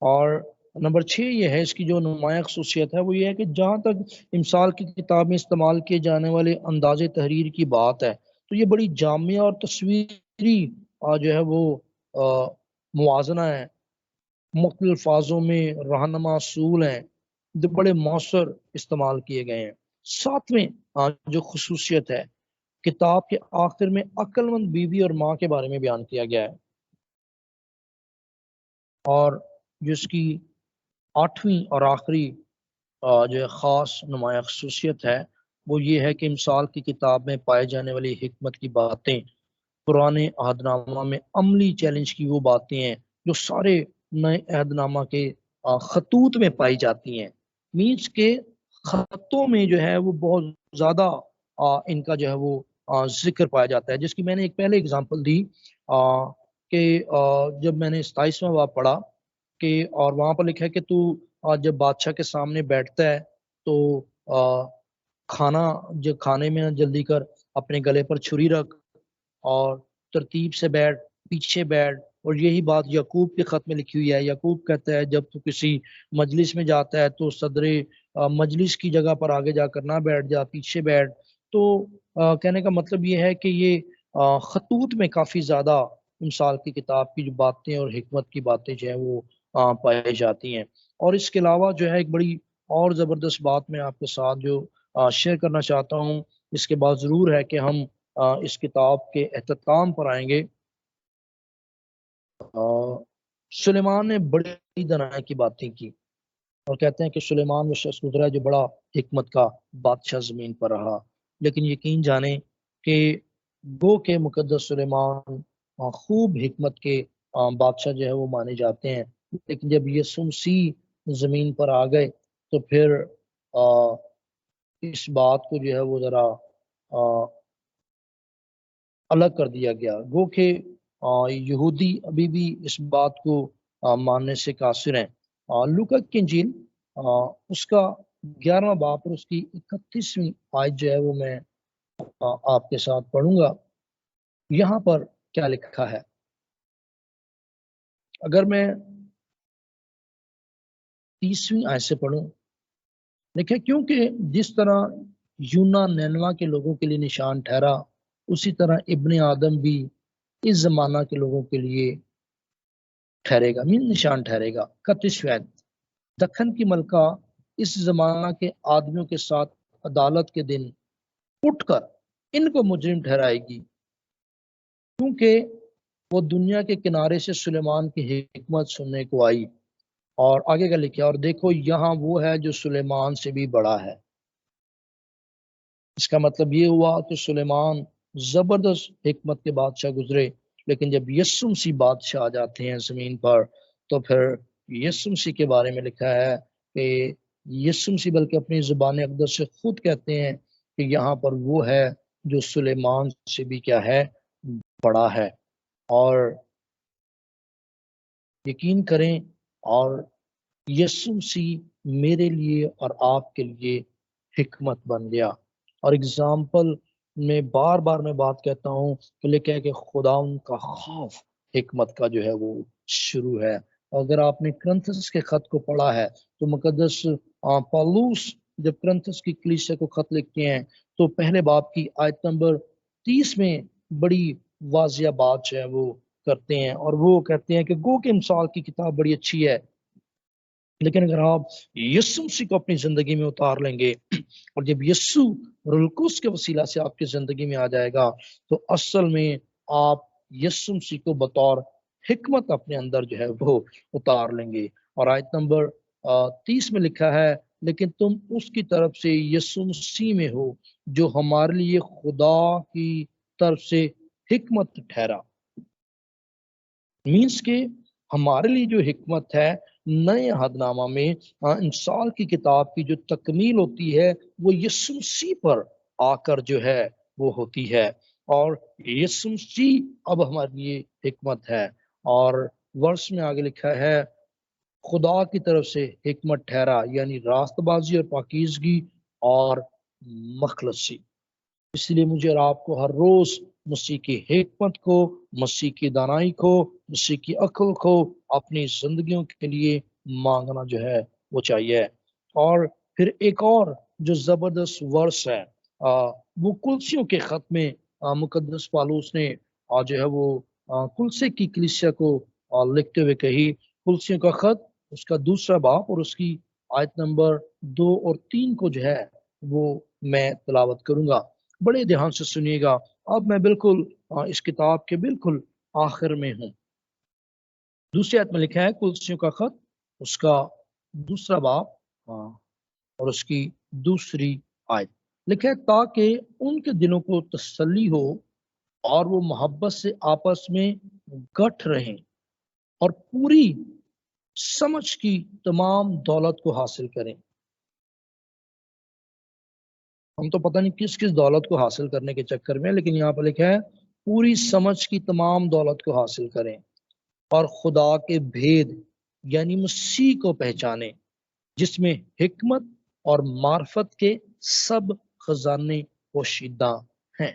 اور نمبر 6 یہ ہے، اس کی جو نمایاں خصوصیت ہے وہ یہ ہے کہ جہاں تک امثال کی کتاب میں استعمال کیے جانے والے انداز تحریر کی بات ہے تو یہ بڑی جامع اور تصویری جو ہے وہ موازنہ ہے. مختلف الفاظوں میں رہنما اصول ہیں جو بڑے مؤثر استعمال کیے گئے ہیں. 7ویں جو خصوصیت ہے، کتاب کے آخر میں عقل مند بیوی اور ماں کے بارے میں بیان کیا گیا ہے. اور جس کی 8ویں اور آخری جو خاص نمایاں خصوصیت ہے وہ یہ ہے کہ امثال کی کتاب میں پائے جانے والی حکمت کی باتیں پرانے عہد نامہ میں عملی چیلنج کی وہ باتیں ہیں جو سارے نئے عہد نامہ کے خطوط میں پائی جاتی ہیں. مینس کے خطوں میں جو ہے وہ بہت زیادہ ان کا جو ہے وہ ذکر پایا جاتا ہے، جس کی میں نے ایک پہلے اگزامپل دی کہ جب میں نے 27واں باب پڑھا کہ اور وہاں پر لکھا ہے کہ تو جب بادشاہ کے سامنے بیٹھتا ہے تو کھانا جب کھانے میں جلدی کر، اپنے گلے پر چھری رکھ اور ترتیب سے بیٹھ، پیچھے بیٹھ. اور یہی بات یعقوب کے خط میں لکھی ہوئی ہے. یعقوب کہتا ہے جب تو کسی مجلس میں جاتا ہے تو صدر مجلس کی جگہ پر آگے جا کر نہ بیٹھ جا، پیچھے بیٹھ. تو کہنے کا مطلب یہ ہے کہ یہ خطوط میں کافی زیادہ امثال کی کتاب کی جو باتیں اور حکمت کی باتیں جو ہیں وہ پائی جاتی ہیں. اور اس کے علاوہ جو ہے ایک بڑی اور زبردست بات میں آپ کے ساتھ جو شیئر کرنا چاہتا ہوں، اس کے بعد ضرور ہے کہ ہم اس کتاب کے اختتام پر آئیں گے. سلیمان نے بڑی دانائی کی باتیں کی، اور کہتے ہیں کہ سلیمان وہ شخص گزرا جو بڑا حکمت کا بادشاہ زمین پر رہا. لیکن یقین جانیں کہ گو کے مقدس سلیمان خوب حکمت کے بادشاہ جو ہے وہ مانے جاتے ہیں، لیکن جب یسوع مسیح زمین پر آ گئے تو پھر اس بات کو جو ہے وہ ذرا الگ کر دیا گیا. گو کہ یہودی ابھی بھی اس بات کو ماننے سے قاصر ہیں. لوکا کی انجیل اس کا 11واں باب اور اس کی 31ویں آیت جو ہے وہ میں آپ کے ساتھ پڑھوں گا. یہاں پر کیا لکھا ہے؟ اگر میں 30ویں آیت سے پڑھوں، دیکھیں کیونکہ جس طرح یونا نینوا کے لوگوں کے لیے نشان ٹھہرا، اسی طرح ابن آدم بھی اس زمانہ کے لوگوں کے لیے ٹھہرے گا، مین نشان ٹھہرے گا۔ کتشویت دکن کی ملکہ اس زمانہ کے آدمیوں کے ساتھ عدالت کے دن اٹھ کر ان کو مجرم ٹھہرائے گی، کیونکہ وہ دنیا کے کنارے سے سلیمان کی حکمت سننے کو آئی۔ اور آگے کا لکھا، اور دیکھو یہاں وہ ہے جو سلیمان سے بھی بڑا ہے۔ اس کا مطلب یہ ہوا کہ سلیمان زبردست حکمت کے بادشاہ گزرے، لیکن جب یسوع مسیح بادشاہ آ جاتے ہیں زمین پر تو پھر یسوع مسیح کے بارے میں لکھا ہے کہ یسوع مسیح بلکہ اپنی زبان اقدس سے خود کہتے ہیں کہ یہاں پر وہ ہے جو سلیمان سے بھی کیا ہے، بڑا ہے۔ اور یقین کریں، اور یسوع مسیح میرے لیے اور آپ کے لیے حکمت بن گیا۔ اور اگزامپل میں بار بار میں بات کہتا ہوں کہ لکھا ہے کہ خدا ان کا خوف حکمت کا جو ہے وہ شروع ہے۔ اگر آپ نے کرنتھس کے خط کو پڑھا ہے تو مقدس پالوس جب کرنتھس کی کلیسیا کو خط لکھتے ہیں تو پہلے باب کی آیت نمبر 30 میں بڑی واضح بات جو ہے وہ کرتے ہیں، اور وہ کہتے ہیں کہ گو کے امثال کی کتاب بڑی اچھی ہے، لیکن اگر آپ یسوع مسیح کو اپنی زندگی میں اتار لیں گے اور جب یسوع روح القدس کے وسیلہ سے آپ کی زندگی میں آ جائے گا تو اصل میں آپ یسوع مسیح کو بطور حکمت اپنے اندر جو ہے وہ اتار لیں گے۔ اور آیت نمبر 30 میں لکھا ہے، لیکن تم اس کی طرف سے یسوع مسیح میں ہو جو ہمارے لیے خدا کی طرف سے حکمت ٹھہرا۔ مینس کہ ہمارے لیے جو حکمت ہے نئے عہد نامہ میں انسال کی کتاب کی جو تکمیل ہوتی ہے وہ یسوع مسیح پر آ کر جو ہے وہ ہوتی ہے، اور یسوع مسیح اب ہمارے لیے حکمت ہے۔ اور ورس میں آگے لکھا ہے خدا کی طرف سے حکمت ٹھہرا، یعنی راست بازی اور پاکیزگی اور مخلصی۔ اس لیے مجھے اور آپ کو ہر روز مسیح کی حکمت کو، مسیح کی دانائی کو، مسیح کی عقل کو اپنی زندگیوں کے لیے مانگنا جو ہے وہ چاہیے۔ اور پھر ایک اور جو زبردست ورس ہے وہ کلسیوں کے خط میں مقدس پالوس نے جو ہے وہ کلسے کی کلیسیا کو لکھتے ہوئے کہی۔ کلسیوں کا خط اس کا دوسرا باب اور اس کی آیت نمبر 2 اور 3 کو جو ہے وہ میں تلاوت کروں گا، بڑے دھیان سے سنیے گا۔ اب میں بالکل اس کتاب کے بالکل آخر میں ہوں۔ دوسری آیت میں لکھا ہے کلسیوں کا خط اس کا دوسرا باب اور اس کی دوسری آیت، لکھا ہے تاکہ ان کے دلوں کو تسلی ہو اور وہ محبت سے آپس میں گٹھ رہیں اور پوری سمجھ کی تمام دولت کو حاصل کریں۔ ہم تو پتہ نہیں کس کس دولت کو حاصل کرنے کے چکر میں، لیکن یہاں پر لکھا ہے پوری سمجھ کی تمام دولت کو حاصل کریں اور خدا کے بھید یعنی مسیح کو پہچانیں جس میں حکمت اور معرفت کے سب خزانے پوشیدہ ہیں۔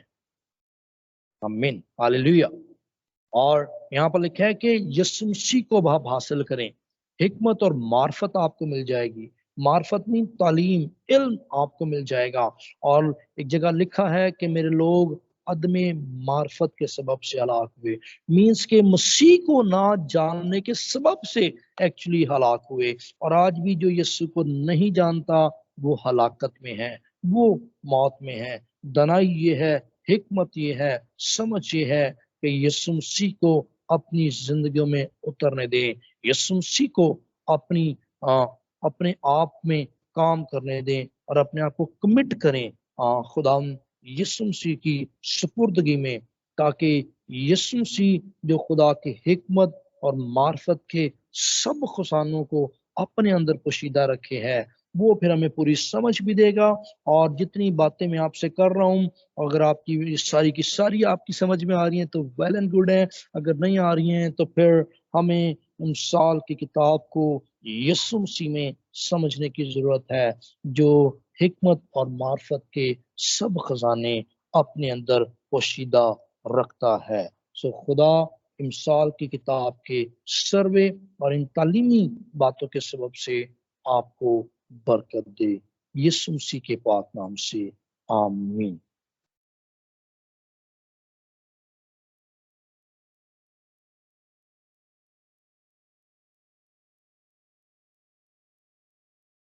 آمین، ہاللیلویہ۔ اور یہاں پر لکھا ہے کہ یسوع مسیح کو آپ حاصل کریں، حکمت اور معرفت آپ کو مل جائے گی۔ معرفت میں تعلیم، علم آپ کو مل جائے گا۔ اور ایک جگہ لکھا ہے کہ میرے لوگ عدم معرفت کے سبب سے ہلاک ہوئے، مینس کہ مسیح کو نہ جاننے کے سبب سے ایکچولی ہلاک ہوئے۔ اور آج بھی جو یسوع کو نہیں جانتا وہ ہلاکت میں ہے، وہ موت میں ہے۔ دنائی یہ ہے، حکمت یہ ہے، سمجھ یہ ہے کہ یسوع مسیح کو اپنی زندگیوں میں اترنے دیں، یسوع مسیح کو اپنے آپ میں کام کرنے دیں اور اپنے آپ کو کمٹ کریں خدا یسوع مسیح کی سپردگی میں، تاکہ یسوع مسیح جو خدا کی حکمت اور معرفت کے سب خزانوں کو اپنے اندر پوشیدہ رکھے ہے، وہ پھر ہمیں پوری سمجھ بھی دے گا۔ اور جتنی باتیں میں آپ سے کر رہا ہوں اگر آپ کی ساری کی ساری آپ کی سمجھ میں آ رہی ہیں تو ویل اینڈ گڈ ہے، اگر نہیں آ رہی ہیں تو پھر ہمیں امثال کی کتاب کو یسوع مسیح میں سمجھنے کی ضرورت ہے جو حکمت اور معرفت کے سب خزانے اپنے اندر پوشیدہ رکھتا ہے۔ سو خدا امثال کی کتاب کے سروے اور ان تعلیمی باتوں کے سبب سے آپ کو برکت دے، یسوع مسیح کے پاک نام سے آمین۔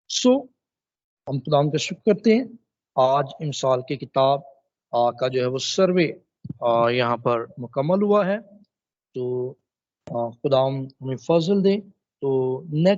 سو ہم خداوند کا شکر کرتے ہیں، آج امثال کی کتاب کا جو ہے وہ سروے یہاں پر مکمل ہوا ہے، تو خداوند ہمیں فضل دے، تو نیکسٹ